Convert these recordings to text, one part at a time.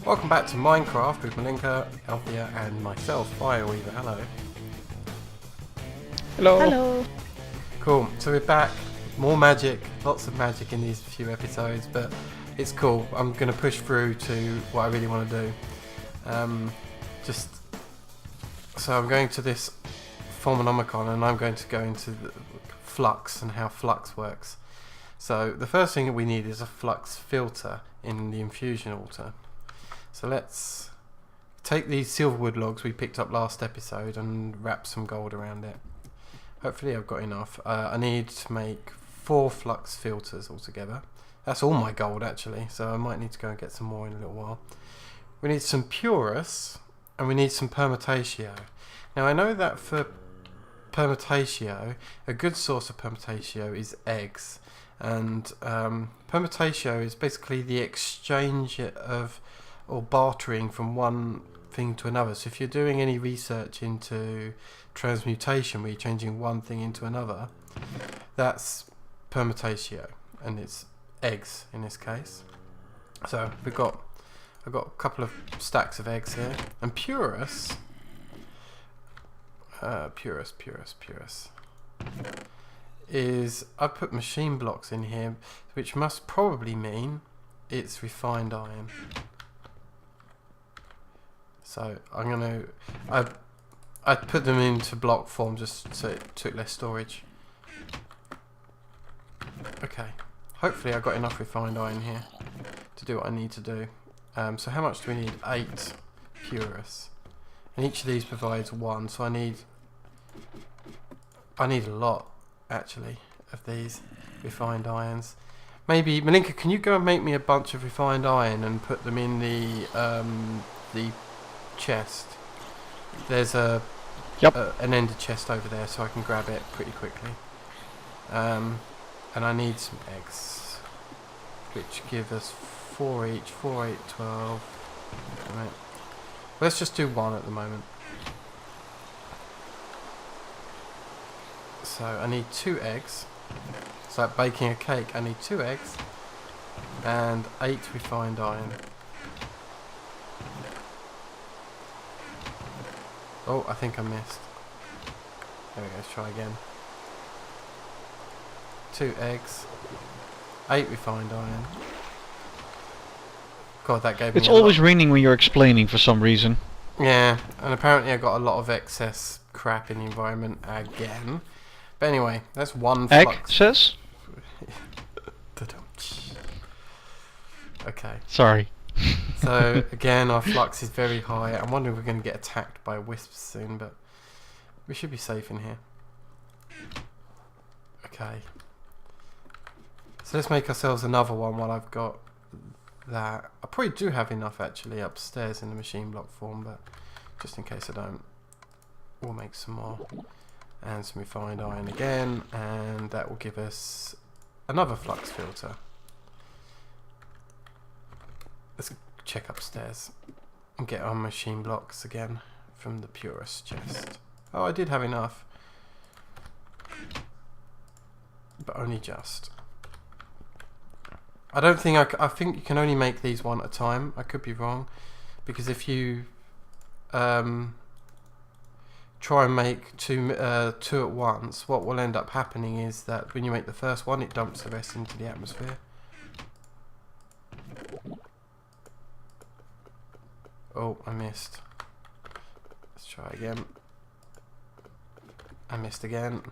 Welcome back to Minecraft with Malinka, Althea and myself, Fireweaver. Hello. Hello. Hello. Cool, so we're back. More magic, lots of magic in these few episodes, but it's cool. I'm going to push through to what I really want to do. So I'm going to this Phenomenon and I'm going to go into the Flux and how Flux works. So the first thing that we need is a Flux filter in the infusion altar. So let's take these silverwood logs we picked up last episode and wrap some gold around it. Hopefully I've got enough. I need to make 4 flux filters altogether. That's all my gold actually, so I might need to go and get some more in a little while. We need some purus and we need some permutatio. Now I know that for permutatio, a good source of permutatio is eggs. And permutatio is basically the exchange of or bartering from one thing to another. So if you're doing any research into transmutation where you're changing one thing into another, that's permutatio, and it's eggs in this case. So I've got a couple of stacks of eggs here, and purus is I put machine blocks in here, which must probably mean it's refined iron. So I'm gonna I put them into block form just so it took less storage. Okay, hopefully I got enough refined iron here to do what I need to do. So how much do we need? 8 purus, and each of these provides 1. So I need a lot actually of these refined irons. Maybe Malinka, can you go and make me a bunch of refined iron and put them in the chest? There's an ender chest over there, so I can grab it pretty quickly. And I need some eggs, which give us 4 each. 4, 8, 12. Right. Let's just do 1 at the moment. So I need 2 eggs. It's like baking a cake. I need 2 eggs and 8 refined iron. Oh, I think I missed. There we go, let's try again. 2 eggs, 8 refined iron. God, that gave me It's always raining when you're explaining for some reason. Yeah, and apparently I got a lot of excess crap in the environment again. But anyway, that's 1 Egg flux. says? Okay. Sorry. So again, our flux is very high. I'm wondering if we're going to get attacked by wisps soon, but we should be safe in here. Okay. So let's make ourselves another one while I've got that. I probably do have enough actually upstairs in the machine block form, but just in case I don't, we'll make some more. And some refined iron again, and that will give us another flux filter. Let's check upstairs and get our machine blocks again from the purest chest. Oh, I did have enough, but only just. I don't think I think you can only make these 1 at a time. I could be wrong, because if you try and make 2 at once, what will end up happening is that when you make the first one, it dumps the rest into the atmosphere. Oh, I missed. Let's try again. I missed again.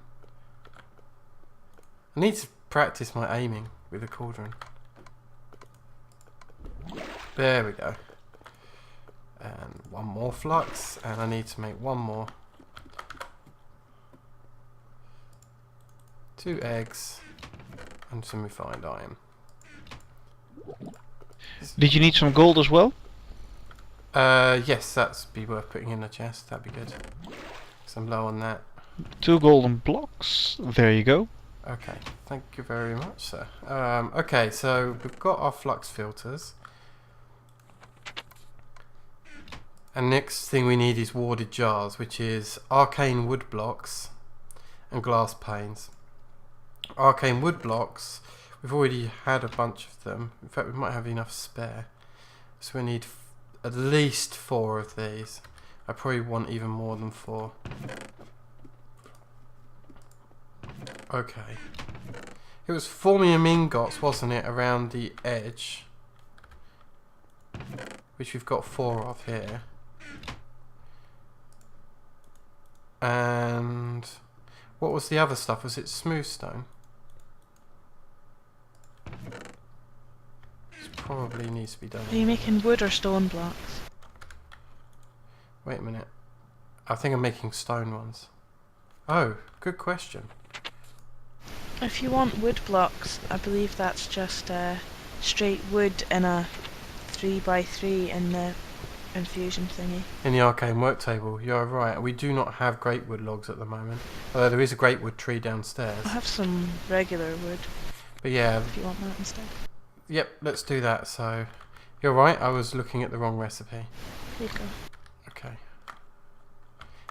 I need to practice my aiming with the cauldron. There we go. And 1 more flux, and I need to make 1 more. 2 eggs and some refined iron. Did you need some gold as well? Yes, that'd be worth putting in the chest. That'd be good. So I'm low on that. 2 golden blocks. There you go. Okay, thank you very much, sir. Okay, so we've got our flux filters. And next thing we need is warded jars, which is arcane wood blocks and glass panes. Arcane wood blocks, we've already had a bunch of them. In fact, we might have enough spare. So we need at least 4 of these. I probably want even more than 4. Okay. It was forming ingots, wasn't it, around the edge? Which we've got 4 of here. And what was the other stuff? Was it smooth stone? This probably needs to be done. Are you making wood or stone blocks? Wait a minute. I think I'm making stone ones. Oh, good question. If you want wood blocks, I believe that's just straight wood in a 3x3 in the infusion thingy. In the arcane work table, you're right. We do not have great wood logs at the moment. Although there is a great wood tree downstairs. I have some regular wood, But yeah, if you want that instead. yep, let's do that. So, you're right, I was looking at the wrong recipe. Here you go. Okay.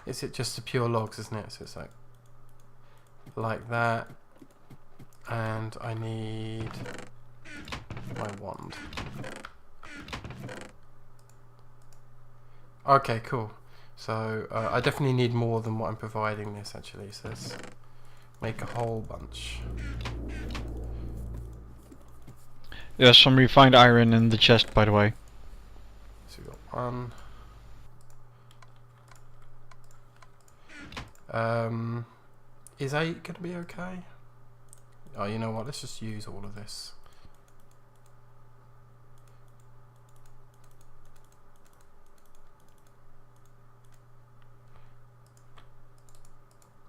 Is it just the pure logs, isn't it? So it's like that. And I need my wand. Okay, cool. So I definitely need more than what I'm providing this actually. So let's make a whole bunch. There's some refined iron in the chest, by the way. So we've got 1. Is 8 going to be okay? Oh, you know what? Let's just use all of this.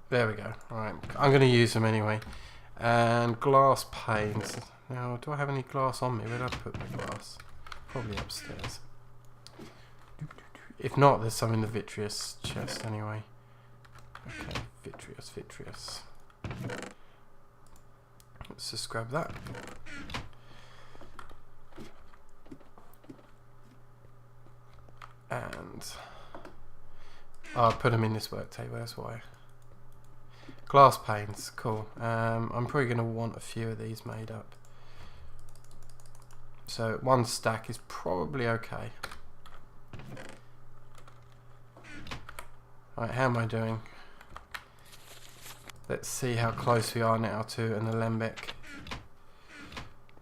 There we go. Alright, I'm going to use them anyway. And glass panes. Now, do I have any glass on me? Where did I put my glass? Probably upstairs. If not, there's some in the vitreous chest anyway. Okay, vitreous. Let's just grab that. And I'll put them in this work table, that's why. Glass panes, cool. I'm probably going to want a few of these made up. So 1 stack is probably okay. Right, how am I doing? Let's see how close we are now to an alembic.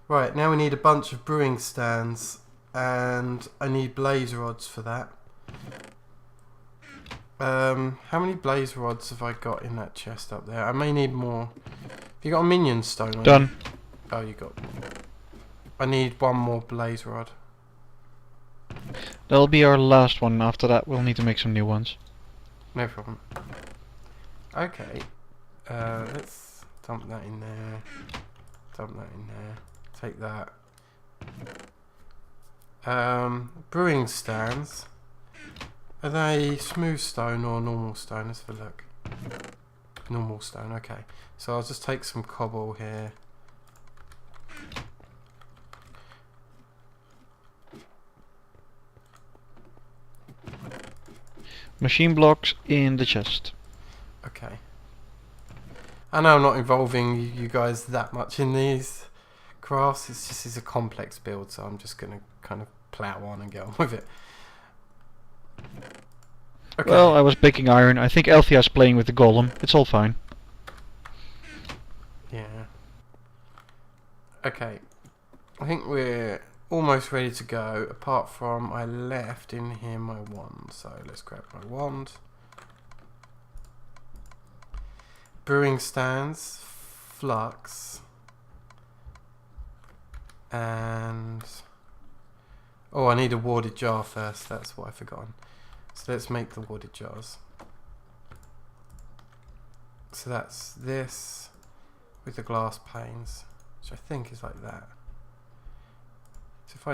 Right, now we need a bunch of brewing stands, and I need blaze rods for that. How many blaze rods have I got in that chest up there? I may need more. Have you got a minion stone on Done. you? Oh, you got. I need 1 more blaze rod. That'll be our last one. After that, we'll need to make some new ones. No problem. Okay. Let's dump that in there. Dump that in there. Take that. Brewing stands. Are they smooth stone or normal stone? Let's have a look. Normal stone, okay. So I'll just take some cobble here. Machine blocks in the chest. Okay. I know I'm not involving you guys that much in these crafts. It's a complex build, so I'm just going to kind of plow on and get on with it. Okay. Well, I was baking iron. I think Elfia's playing with the golem. It's all fine. Yeah. Okay. I think we're almost ready to go, apart from I left in here my wand. So let's grab my wand. Brewing stands, flux, and oh, I need a warded jar first. That's what I've forgotten. So let's make the warded jars. So that's this with the glass panes, which I think is like that. So if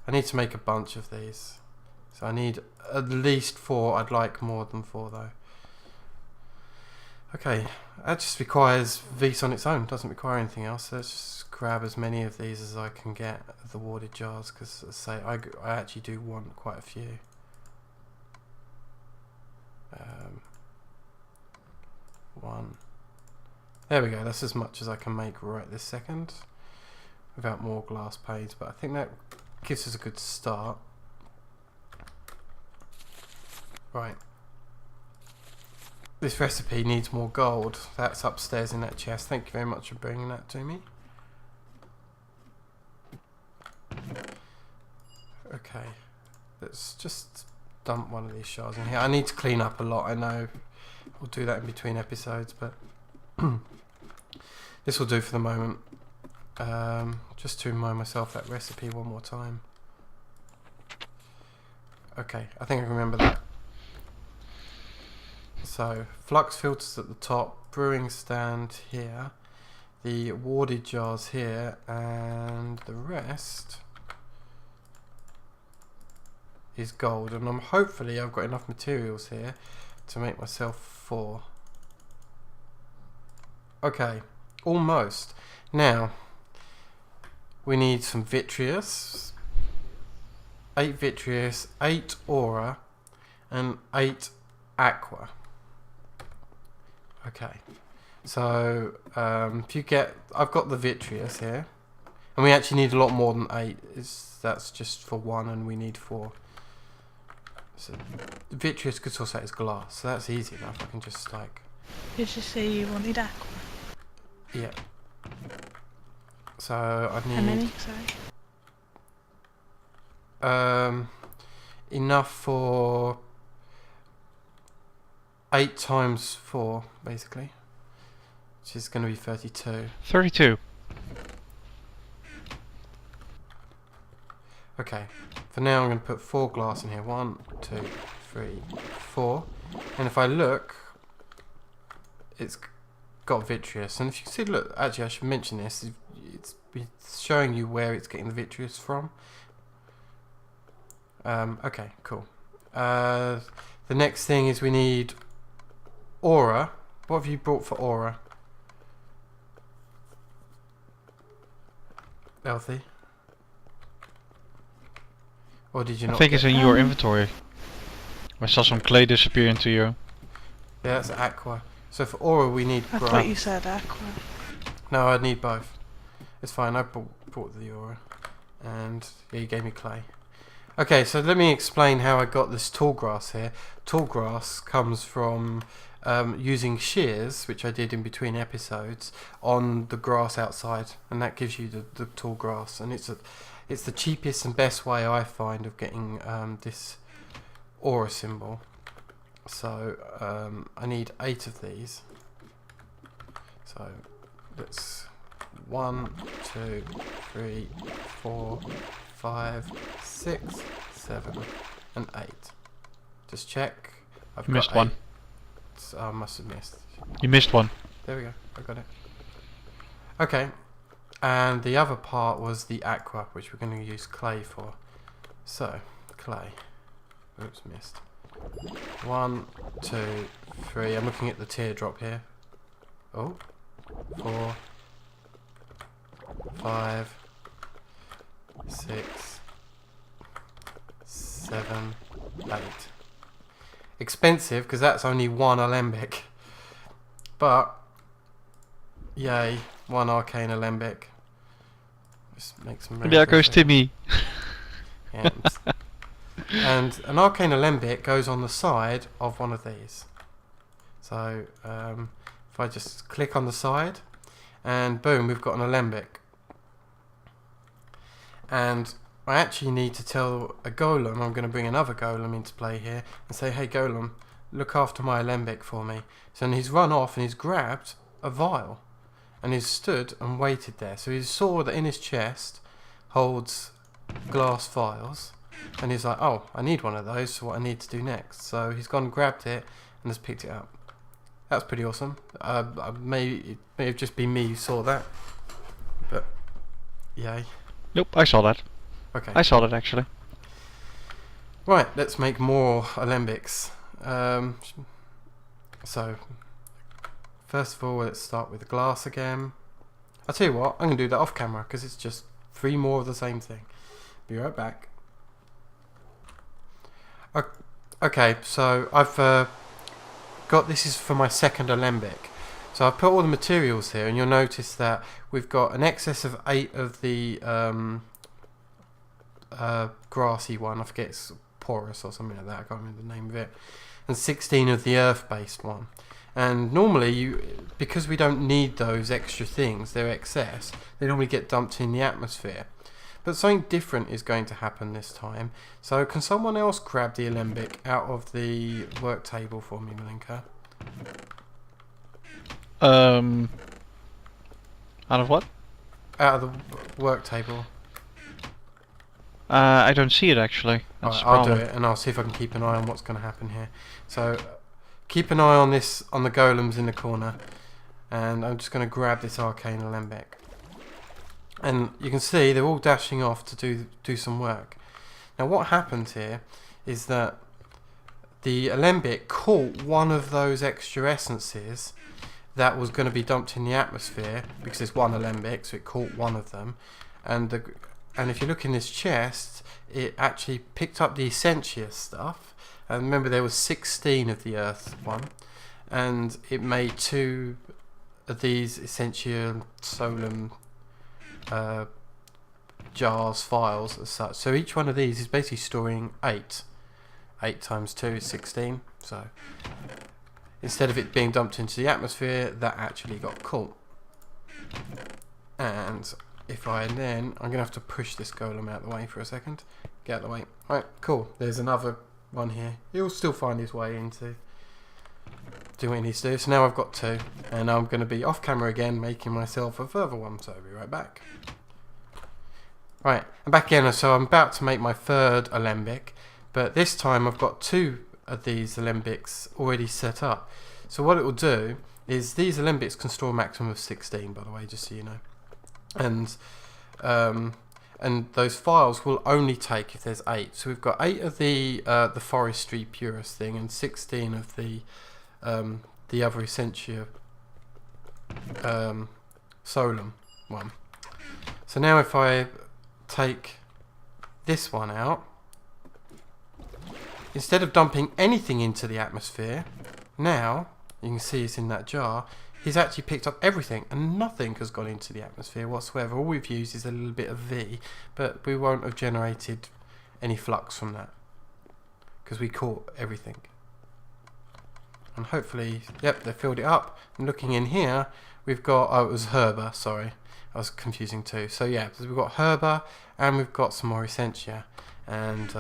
I need to make a bunch of these. So I need at least 4. I'd like more than 4 though. Okay, that just requires Vis on its own, doesn't require anything else. So let's just grab as many of these as I can get of the warded jars, because as I say, I actually do want quite a few. 1. There we go, that's as much as I can make right this second, without more glass panes, but I think that gives us a good start. Right. This recipe needs more gold. That's upstairs in that chest. Thank you very much for bringing that to me. Okay. Let's just dump one of these shards in here. I need to clean up a lot, I know. We'll do that in between episodes, but this will do for the moment. Just to remind myself that recipe one more time. Okay, I think I remember that. So, flux filters at the top, brewing stand here, the warded jars here, and the rest is gold. And hopefully I've got enough materials here to make myself 4. Okay, almost. Now, we need some vitreous, 8 vitreous, 8 aura, and 8 aqua. Okay, so if you get, I've got the vitreous here, and we actually need a lot more than 8. That's just for 1, and we need 4. So vitreous could also is glass, so that's easy enough. I can just like. Did you say you wanted aqua? Yeah. So I need. How many? Sorry. Enough for 8 times 4, basically, which is going to be 32. 32. Okay, for now I'm going to put 4 glass in here. 1, 2, 3, 4. And if I look, it's got vitreous. And if you see, look, actually I should mention this. It's showing you where it's getting the vitreous from. Okay, cool. The next thing is we need aura. What have you brought for aura? Healthy. Or did you not? I think it's in your inventory. I saw some clay disappear into you. Yeah, that's aqua. So for aura we need I thought you said aqua. No, I need both. It's fine, I brought the aura. And yeah, you gave me clay. Okay, so let me explain how I got this tall grass here. Tall grass comes from using shears, which I did in between episodes, on the grass outside, and that gives you the tall grass. And it's the cheapest and best way I find of getting this aura symbol. So I need 8 of these. So let's 1, 2, 3, 4, 5, 6, 7, and 8. Just check. I've You missed got 1. 8. So I must have missed. You missed 1. There we go. I got it. Okay. And the other part was the aqua, which we're going to use clay for. So, clay. Oops, missed. 1, 2, 3. I'm looking at the teardrop here. Oh. 4, 5, 6, 7, 8. Expensive, because that's only 1 alembic. But, yay, 1 arcane alembic. Just make some. There goes Timmy. And an arcane alembic goes on the side of one of these. So if I just click on the side, and boom, we've got an alembic. And I actually need to tell a golem, I'm going to bring another golem into play here, and say, hey golem, look after my alembic for me. So then he's run off and he's grabbed a vial, and he's stood and waited there. So he saw that in his chest holds glass vials, and he's like, oh, I need one of those, so what I need to do next. So he's gone and grabbed it and has picked it up. That's pretty awesome. It may have just been me who saw that, but yay. Nope, I saw that. Okay. I saw that actually. Right, let's make more alembics. So, first of all, let's start with the glass again. I'll tell you what, I'm going to do that off camera because it's just 3 more of the same thing. Be right back. Okay, so I've got, this is for my second alembic. So I've put all the materials here, and you'll notice that we've got an excess of 8 of the grassy one. I forget, it's porous or something like that. I can't remember the name of it. And 16 of the earth-based one. And normally, because we don't need those extra things, they're excess, they normally get dumped in the atmosphere. But something different is going to happen this time. So can someone else grab the alembic out of the work table for me, Malinka? Out of what? Out of the work table. I don't see it actually. That's Alright, the I'll do problem. it, and I'll see if I can keep an eye on what's going to happen here. So keep an eye on this, on the golems in the corner, and I'm just going to grab this arcane alembic. And you can see they're all dashing off to do some work. Now what happened here is that the alembic caught one of those extra essences that was going to be dumped in the atmosphere, because there's one alembic, so it caught one of them. And if you look in this chest, it actually picked up the essentia stuff. And remember, there was 16 of the earth one, and it made 2 of these essentia solum jars, files as such. So each one of these is basically storing 8. 8 times 2 is 16. So instead of it being dumped into the atmosphere, that actually got caught. And if I then, I'm going to have to push this golem out of the way for a second. Get out of the way. Right, cool. There's another one here. He'll still find his way into doing what he needs to do. So now I've got 2. And I'm going to be off camera again, making myself a further one. So I'll be right back. Right, I'm back in. So I'm about to make my 3rd alembic. But this time I've got 2 of these alembics already set up. So what it will do is these alembics can store a maximum of 16, by the way, just so you know. And those files will only take if there's 8. So we've got 8 of the forestry purist thing and 16 of the other essentia solum one. So now if I take this one out, instead of dumping anything into the atmosphere, now you can see it's in that jar. He's actually picked up everything and nothing has gone into the atmosphere whatsoever. All we've used is a little bit of V, but we won't have generated any flux from that because we caught everything. And hopefully, yep, they filled it up. And looking in here, we've got, oh, it was herba, sorry. I was confusing too. So yeah, so we've got herba and we've got some more essentia. And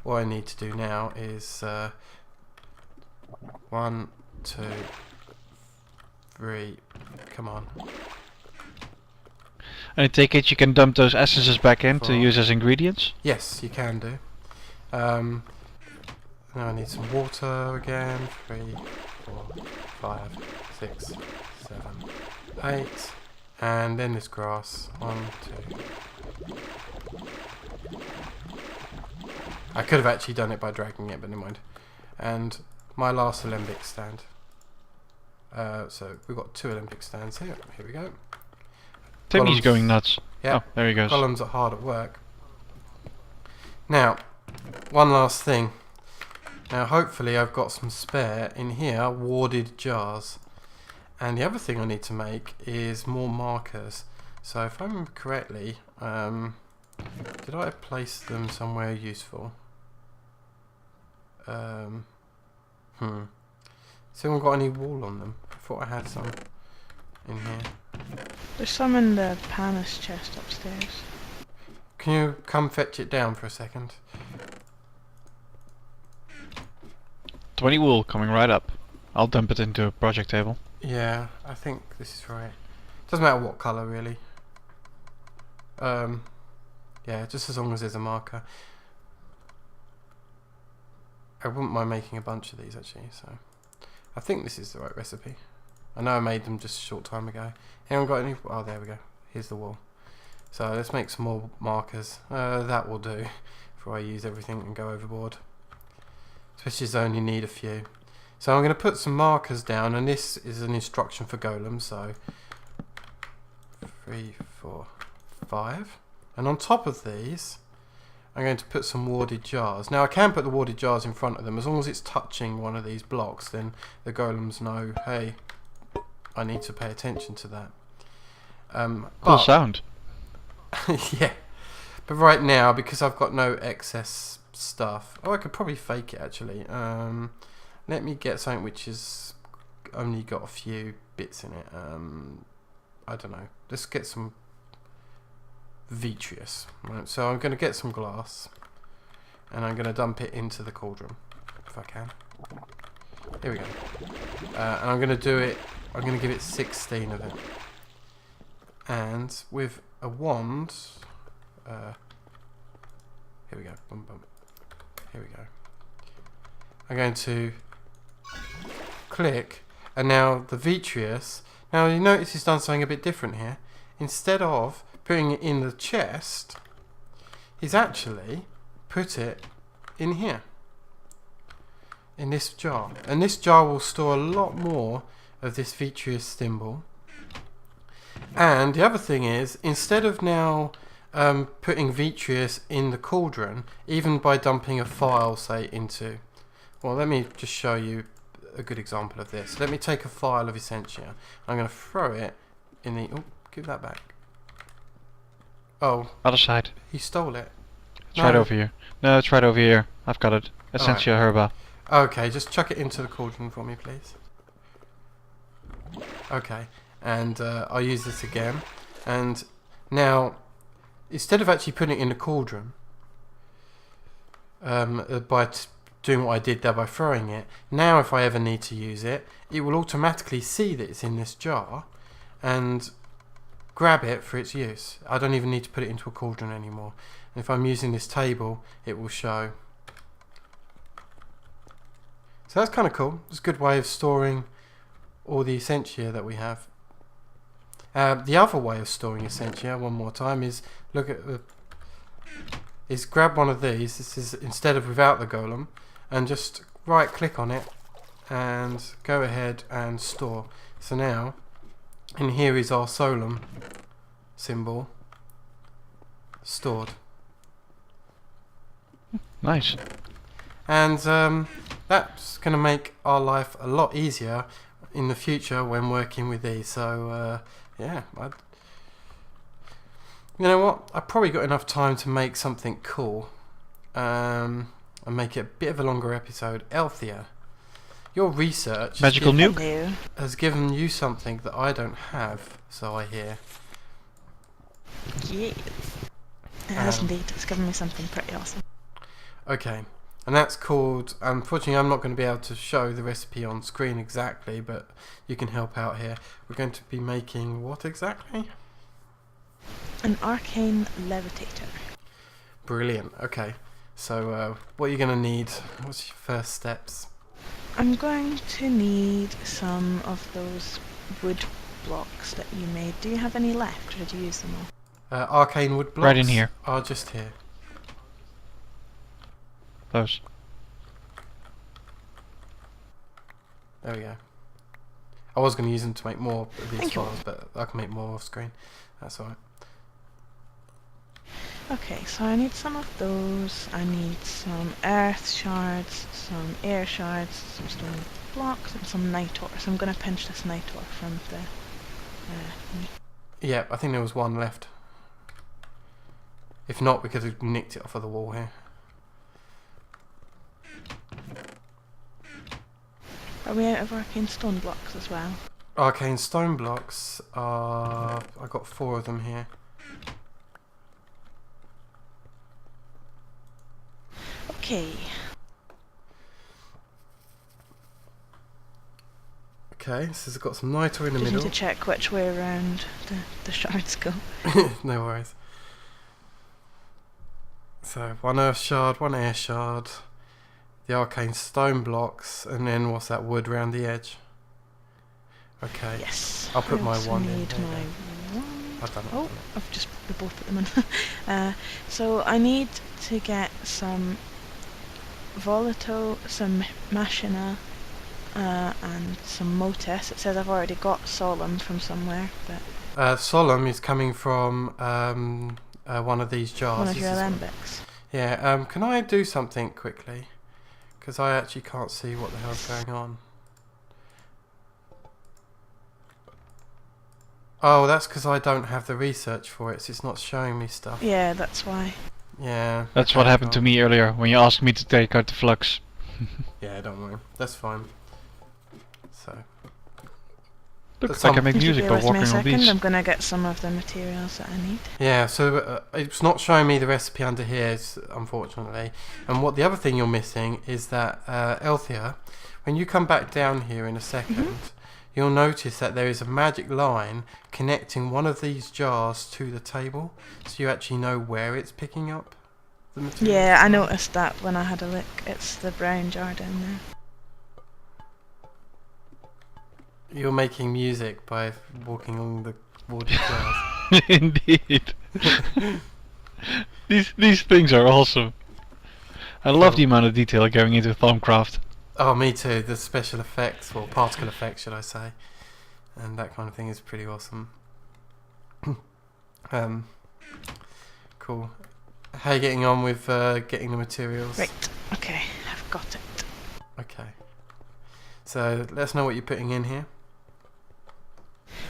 what I need to do now is 1, 2, 3, come on. And I take it you can dump those essences back in 4. to use as ingredients? Yes, you can do. Now I need some water again. 3, 4, 5, 6, 7, 8. And then this grass. 1, 2. I could have actually done it by dragging it, but never mind. And my last alembic stand. So we've got 2 alembic stands here. Here we go. Timmy's Columns. going nuts. Yeah. Oh, there he goes. Columns are hard at work. Now, one last thing. Now hopefully I've got some spare in here, warded jars. And the other thing I need to make is more markers. So if I remember correctly, did I place them somewhere useful? Has anyone got any wool on them? I thought I had some in here. There's some in the Panis chest upstairs. Can you come fetch it down for a second? 20 wool coming right up. I'll dump it into a project table. Yeah, I think this is right. Doesn't matter what colour really. Yeah, just as long as there's a marker. I wouldn't mind making a bunch of these actually, so I think this is the right recipe. I know I made them just a short time ago. Anyone got any? Oh, there we go. Here's the wool. So let's make some more markers. That will do before I use everything and go overboard. Especially as I only need a few. So I'm going to put some markers down, and this is an instruction for golems. So 3, 4, 5. And on top of these, I'm going to put some warded jars. Now I can put the warded jars in front of them. As long as it's touching one of these blocks, then the golems know, hey, I need to pay attention to that. Cool sound. Yeah. But right now, because I've got no excess stuff. Oh, I could probably fake it actually. Let me get something which is only got a few bits in it. I don't know. Let's get some vitreous. Right, so I'm going to get some glass, and I'm going to dump it into the cauldron if I can. Here we go. And I'm going to do it. I'm going to give it 16 of it. And with a wand, here we go. Boom, boom. Here we go. I'm going to click, and now the vitreous. Now you notice he's done something a bit different here. Instead of putting it in the chest, he's actually put it in here, in this jar. And this jar will store a lot more of this vitreous symbol. And the other thing is, instead of now putting vitreous in the cauldron, even by dumping a file, say, into... Well, let me just show you a good example of this. Let me take a file of essentia. I'm going to throw it in the... Oh, give that back. Oh. Other side. He stole it. It's right over here. No, it's right over here. I've got it. Essentia herba. Okay, just chuck it into the cauldron for me, please. Okay, and I'll use this again. And now, instead of actually putting it in the cauldron, by doing what I did there by throwing it, now if I ever need to use it, it will automatically see that it's in this jar and grab it for its use. I don't even need to put it into a cauldron anymore. And if I'm using this table, it will show. So that's kind of cool. It's a good way of storing all the essentia that we have. The other way of storing essentia, one more time, is look at is grab one of these. This is instead of without the golem, and just right click on it and go ahead and store. So now, in here is our solemn symbol stored. Nice. And that's going to make our life a lot easier in the future when working with these. So yeah, you know what? I've probably got enough time to make something cool and make it a bit of a longer episode. Althea, your research Magical nuke has given you something that I don't have, so I hear. Yes. It has indeed. It's given me something pretty awesome. Okay, and that's called, unfortunately I'm not going to be able to show the recipe on screen exactly, but you can help out here. We're going to be making what exactly? An arcane levitator. Brilliant, okay. So what are you going to need? What's your first steps? I'm going to need some of those wood blocks that you made. Do you have any left, or did you use them all? Arcane wood blocks? Right in here. Are just here. Those. There we go. I was going to use them to make more of these files, but I can make more off screen. That's alright. Okay, so I need some of those. I need some earth shards, some air shards, some stone blocks, and some nitor. So I'm going to pinch this nitor from the... Yeah, I think there was one left. If not, we could have nicked it off of the wall here. Are we out of arcane stone blocks as well? Arcane stone blocks are... I got 4 of them here. Okay. Okay, so it's got some nitor in the Just middle. need to check which way around the shards go. No worries. So, 1 earth shard, 1 air shard, the arcane stone blocks, and then what's that, wood round the edge? Okay. Yes. I'll put I my also wand in. need There you my go. wand. I've done it. Oh, I've just both put them in. So I need to get some Volato, some Machina, and some Motus. It says I've already got Solemn from somewhere, but... Solemn is coming from one of these jars. one of your This is one. Alembics. Yeah, can I do something quickly? Because I actually can't see what the hell's going on. Oh, that's because I don't have the research for it, so it's not showing me stuff. Yeah, that's why. Yeah. That's okay, what happened cool. to me earlier when you asked me to take out the flux. Yeah, don't worry. That's fine. So. Looks some- like I make If you music bear by with me a walking on second, these. I'm gonna get some of the materials that I need. Yeah, so it's not showing me the recipe under here, unfortunately. And what the other thing you're missing is that, Althea, when you come back down here in a second, you'll notice that there is a magic line connecting one of these jars to the table, so you actually know where it's picking up the materials. Yeah, I from. noticed that when I had a look. It's the brown jar down there. You're making music by walking along the water jars. Indeed. These things are awesome. I love Cool. the amount of detail going into Thaumcraft. Oh, me too. The special effects, or particle effects, should I say, and that kind of thing is pretty awesome. Cool. How are you getting on with getting the materials? Right, okay, I've got it. Okay. So let us know what you're putting in here.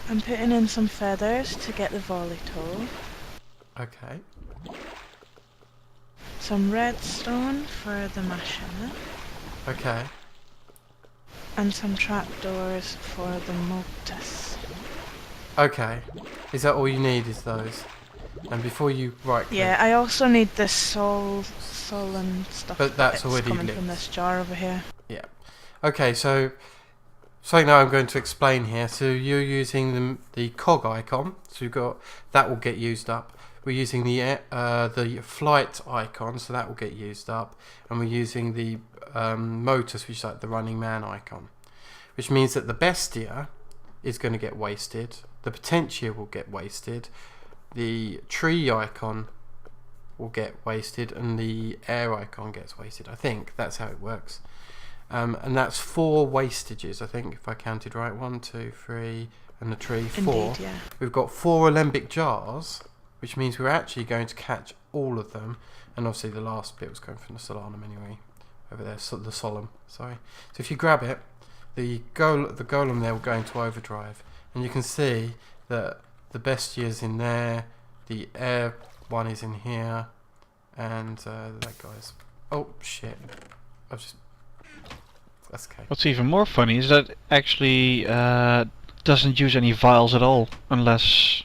I'm putting in some feathers to get the volito, Okay. some redstone for the machina, Okay. and some trapdoors for the motus. Okay. Is that all you need? Is those? And before you right click, Yeah, I also need the soul and stuff. But that's it's already coming lit. from this jar over here. Okay, so something that I'm going to explain here. So you're using the cog icon. So you've got that will get used up. We're using the flight icon, so that will get used up, and we're using the motus, which is like the running man icon, which means that the bestia is going to get wasted. The potentia will get wasted. The tree icon will get wasted, and the air icon gets wasted. I think that's how it works. And that's 4 wastages, I think, if I counted right. 1, 2, 3, and the tree 4. Indeed, yeah. We've got 4 alembic jars, which means we're actually going to catch all of them. And obviously the last bit was going from the solanum anyway, over there, so the solemn, sorry. So if you grab it, the golem there will go into overdrive, and you can see that the bestia is in there, the air one is in here, and that guy's... Oh, shit. I've just... That's okay. What's even more funny is that actually doesn't use any vials at all, unless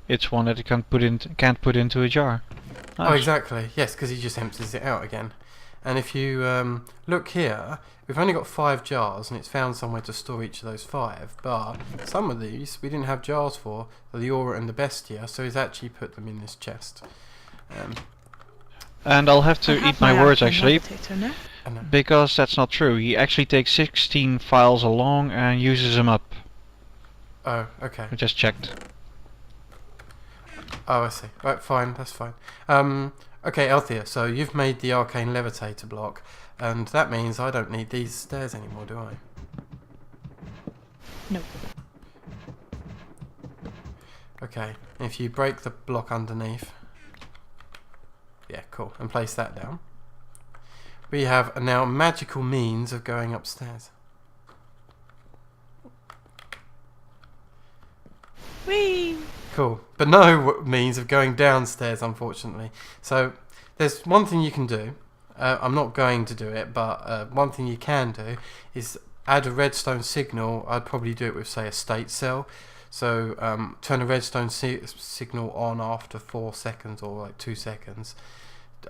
it's one that it can't put into a jar. Oh, Nice. exactly. Yes, because he just empties it out again. And if you look here, we've only got 5 jars, and it's found somewhere to store each of those 5. But some of these we didn't have jars for, the aura and the bestia, so he's actually put them in this chest. And I'll have to I have eat my words arcane actually, levitator now. And, because that's not true. He actually takes 16 files along and uses them up. oh, okay. I just checked. Oh, I see. Right, fine. That's fine. Okay, Althea, so you've made the arcane levitator block, and that means I don't need these stairs anymore, do I? No. Okay, if you break the block underneath, yeah, cool, and place that down, we have now magical means of going upstairs. Whee! Cool, but no means of going downstairs, unfortunately. So there's one thing you can do. I'm not going to do it, but one thing you can do is add a redstone signal. I'd probably do it with, say, a state cell. So turn a redstone signal on after 4 seconds or like 2 seconds.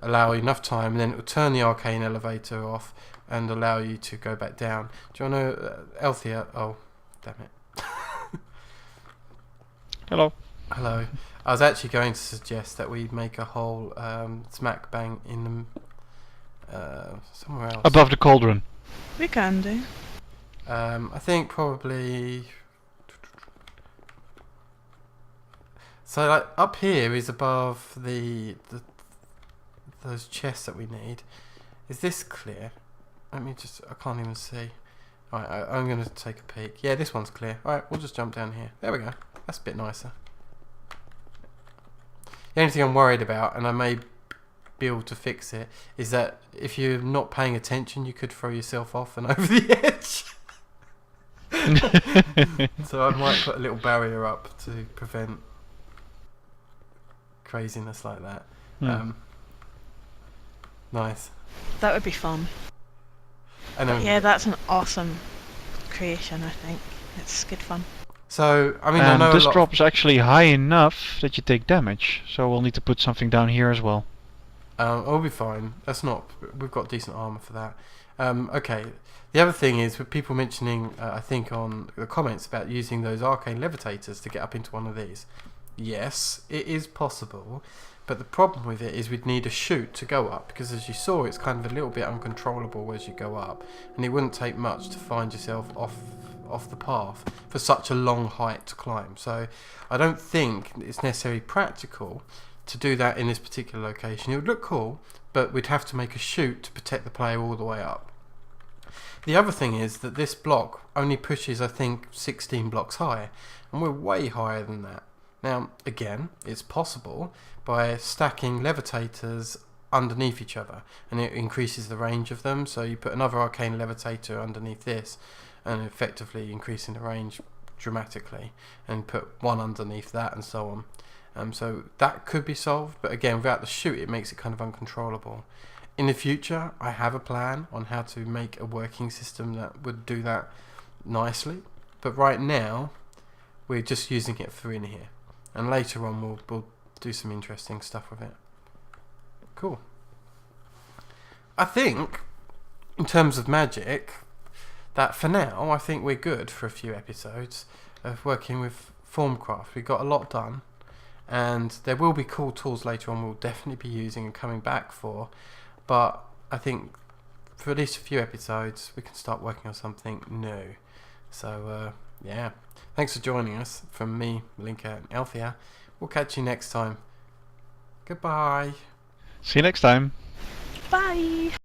Allow enough time, and then it will turn the arcane elevator off and allow you to go back down. Do you want to, Althea? Oh, damn it. Hello. Hello. I was actually going to suggest that we make a whole smack bang in the, somewhere else. Above the cauldron. We can do. I think probably... So like up here is above those chests that we need. Is this clear? Let me just... I can't even see. Alright, I'm going to take a peek. Yeah, this one's clear. Alright, we'll just jump down here. There we go. That's a bit nicer. The only thing I'm worried about, and I may be able to fix it, is that if you're not paying attention, you could throw yourself off and over the edge. So I might put a little barrier up to prevent craziness like that. Nice. That would be fun. And But then, yeah, that's an awesome creation, I think. It's good fun. so I mean, I And know a this lot. drop is actually high enough that you take damage, so we'll need to put something down here as well. I'll be fine. That's not. We've got decent armor for that. Okay. The other thing is with people mentioning, I think on the comments about using those arcane levitators to get up into one of these. Yes, it is possible, but the problem with it is we'd need a chute to go up because, as you saw, it's kind of a little bit uncontrollable as you go up, and it wouldn't take much to find yourself off the path for such a long height to climb. So I don't think it's necessarily practical to do that in this particular location. It would look cool, but we'd have to make a chute to protect the player all the way up. The other thing is that this block only pushes, I think, 16 blocks high, and we're way higher than that. Now, again, it's possible by stacking levitators underneath each other, and it increases the range of them. So you put another arcane levitator underneath this, and effectively increasing the range dramatically, and put one underneath that, and so on. So that could be solved, but again, without the chute, it makes it kind of uncontrollable. In the future, I have a plan on how to make a working system that would do that nicely, but right now, we're just using it for in here, and later on we'll do some interesting stuff with it. Cool. I think, in terms of magic, that for now, I think we're good for a few episodes of working with Formcraft. We got a lot done, and there will be cool tools later on we'll definitely be using and coming back for, but I think for at least a few episodes we can start working on something new. So yeah, thanks for joining us from me, Linka, and Althea. We'll catch you next time. Goodbye. See you next time. Bye!